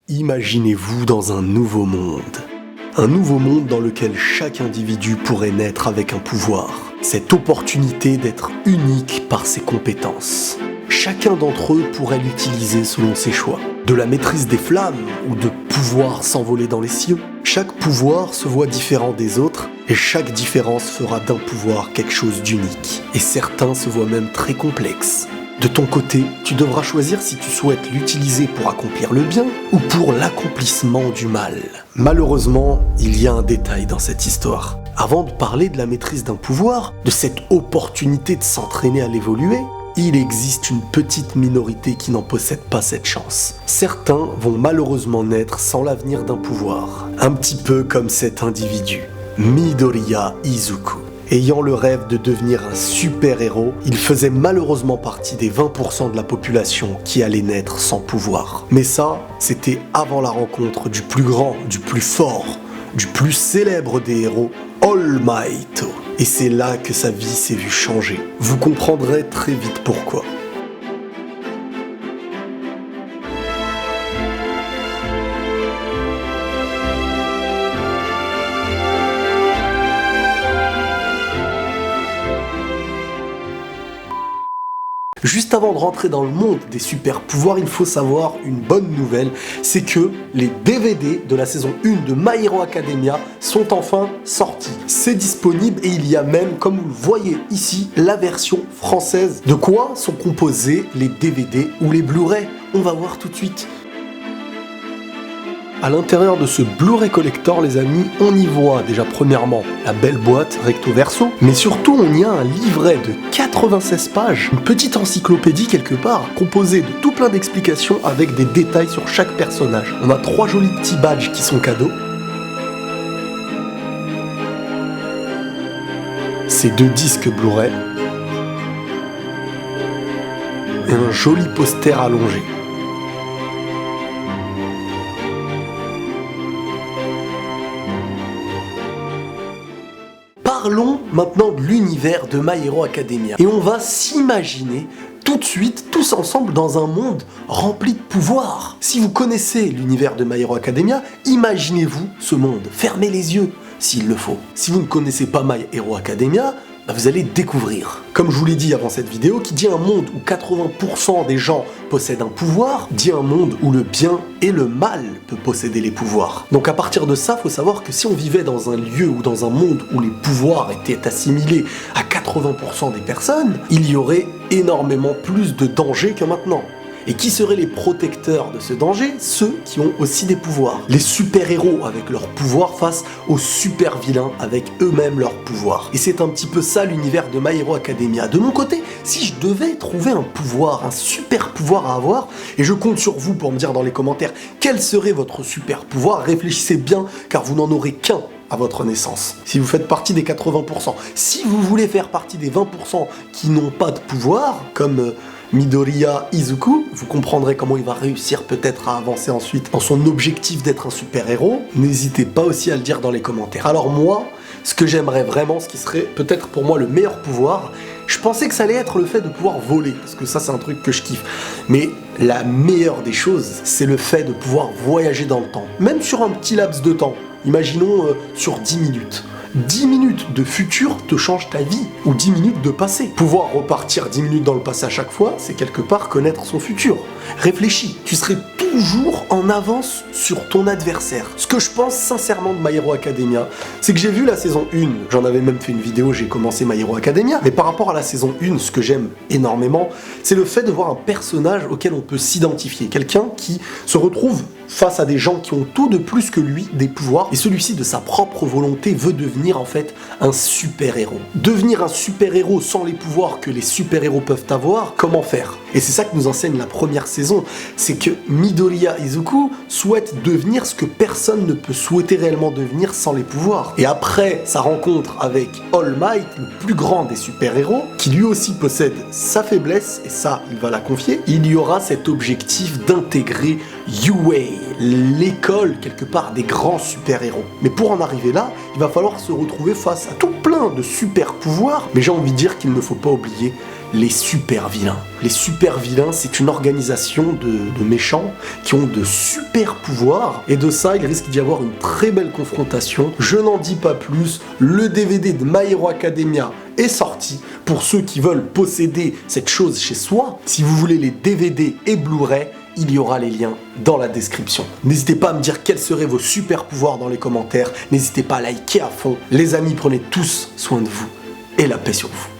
Imaginez-vous dans un nouveau monde. Un nouveau monde dans lequel chaque individu pourrait naître avec un pouvoir. Cette opportunité d'être unique par ses compétences. Chacun d'entre eux pourrait l'utiliser selon ses choix. De la maîtrise des flammes ou de pouvoir s'envoler dans les cieux. Chaque pouvoir se voit différent des autres et chaque différence fera d'un pouvoir quelque chose d'unique. Et certains se voient même très complexes. De ton côté, tu devras choisir si tu souhaites l'utiliser pour accomplir le bien ou pour l'accomplissement du mal. Malheureusement, il y a un détail dans cette histoire. Avant de parler de la maîtrise d'un pouvoir, de cette opportunité de s'entraîner à l'évoluer, il existe une petite minorité qui n'en possède pas cette chance. Certains vont malheureusement naître sans l'avenir d'un pouvoir. Un petit peu comme cet individu, Midoriya Izuku. Ayant le rêve de devenir un super-héros, il faisait malheureusement partie des 20% de la population qui allait naître sans pouvoir. Mais ça, c'était avant la rencontre du plus grand, du plus fort, du plus célèbre des héros, All Might. Et c'est là que sa vie s'est vue changer. Vous comprendrez très vite pourquoi. Juste avant de rentrer dans le monde des super pouvoirs, il faut savoir une bonne nouvelle, c'est que les DVD de la saison 1 de My Hero Academia sont enfin sortis. C'est disponible et il y a même, comme vous le voyez ici, la version française. De quoi sont composés les DVD ou les Blu-ray? On va voir tout de suite. À l'intérieur de ce Blu-ray Collector, les amis, on y voit déjà premièrement la belle boîte recto verso, mais surtout on y a un livret de 96 pages, une petite encyclopédie quelque part, composée de tout plein d'explications avec des détails sur chaque personnage. On a 3 jolis petits badges qui sont cadeaux. Ces 2 disques Blu-ray. Et un joli poster allongé. Parlons maintenant de l'univers de My Hero Academia. Et on va s'imaginer tout de suite, tous ensemble, dans un monde rempli de pouvoirs. Si vous connaissez l'univers de My Hero Academia, imaginez-vous ce monde. Fermez les yeux, s'il le faut. Si vous ne connaissez pas My Hero Academia, vous allez découvrir. Comme je vous l'ai dit avant cette vidéo, qui dit un monde où 80% des gens possèdent un pouvoir, dit un monde où le bien et le mal peuvent posséder les pouvoirs. Donc à partir de ça, il faut savoir que si on vivait dans un lieu ou dans un monde où les pouvoirs étaient assimilés à 80% des personnes, il y aurait énormément plus de danger que maintenant. Et qui seraient les protecteurs de ce danger? Ceux qui ont aussi des pouvoirs. Les super-héros avec leurs pouvoirs face aux super-vilains avec eux-mêmes leurs pouvoirs. Et c'est un petit peu ça l'univers de My Hero Academia. De mon côté, si je devais trouver un pouvoir, un super-pouvoir à avoir, et je compte sur vous pour me dire dans les commentaires quel serait votre super-pouvoir, réfléchissez bien car vous n'en aurez qu'un à votre naissance. Si vous faites partie des 80%, si vous voulez faire partie des 20% qui n'ont pas de pouvoir, comme Midoriya Izuku, vous comprendrez comment il va réussir peut-être à avancer ensuite dans son objectif d'être un super-héros. N'hésitez pas aussi à le dire dans les commentaires. Alors moi, ce que j'aimerais vraiment, ce qui serait peut-être pour moi le meilleur pouvoir, je pensais que ça allait être le fait de pouvoir voler, parce que ça c'est un truc que je kiffe. Mais la meilleure des choses, c'est le fait de pouvoir voyager dans le temps, même sur un petit laps de temps. Imaginons sur 10 minutes. 10 minutes de futur te change ta vie, ou 10 minutes de passé. Pouvoir repartir 10 minutes dans le passé à chaque fois, c'est quelque part connaître son futur. Réfléchis, tu serais toujours en avance sur ton adversaire. Ce que je pense sincèrement de My Hero Academia, c'est que j'ai vu la saison 1, j'en avais même fait une vidéo, j'ai commencé My Hero Academia, mais par rapport à la saison 1, ce que j'aime énormément, c'est le fait de voir un personnage auquel on peut s'identifier, quelqu'un qui se retrouve face à des gens qui ont tout de plus que lui, des pouvoirs, et celui-ci de sa propre volonté veut devenir en fait un super-héros. Devenir un super-héros sans les pouvoirs que les super-héros peuvent avoir, comment faire? Et c'est ça que nous enseigne la première saison, c'est que Midoriya Izuku souhaite devenir ce que personne ne peut souhaiter réellement devenir sans les pouvoirs. Et après sa rencontre avec All Might, le plus grand des super-héros, qui lui aussi possède sa faiblesse, et ça il va la confier, il y aura cet objectif d'intégrer UA, l'école quelque part des grands super-héros. Mais pour en arriver là, il va falloir se retrouver face à tout plein de super-pouvoirs, mais j'ai envie de dire qu'il ne faut pas oublier les super-vilains. Les super-vilains, c'est une organisation de méchants qui ont de super-pouvoirs, et de ça, il risque d'y avoir une très belle confrontation. Je n'en dis pas plus, le DVD de My Hero Academia est sorti pour ceux qui veulent posséder cette chose chez soi. Si vous voulez les DVD et Blu-ray, il y aura les liens dans la description. N'hésitez pas à me dire quels seraient vos super pouvoirs dans les commentaires. N'hésitez pas à liker à fond. Les amis, prenez tous soin de vous et la paix sur vous.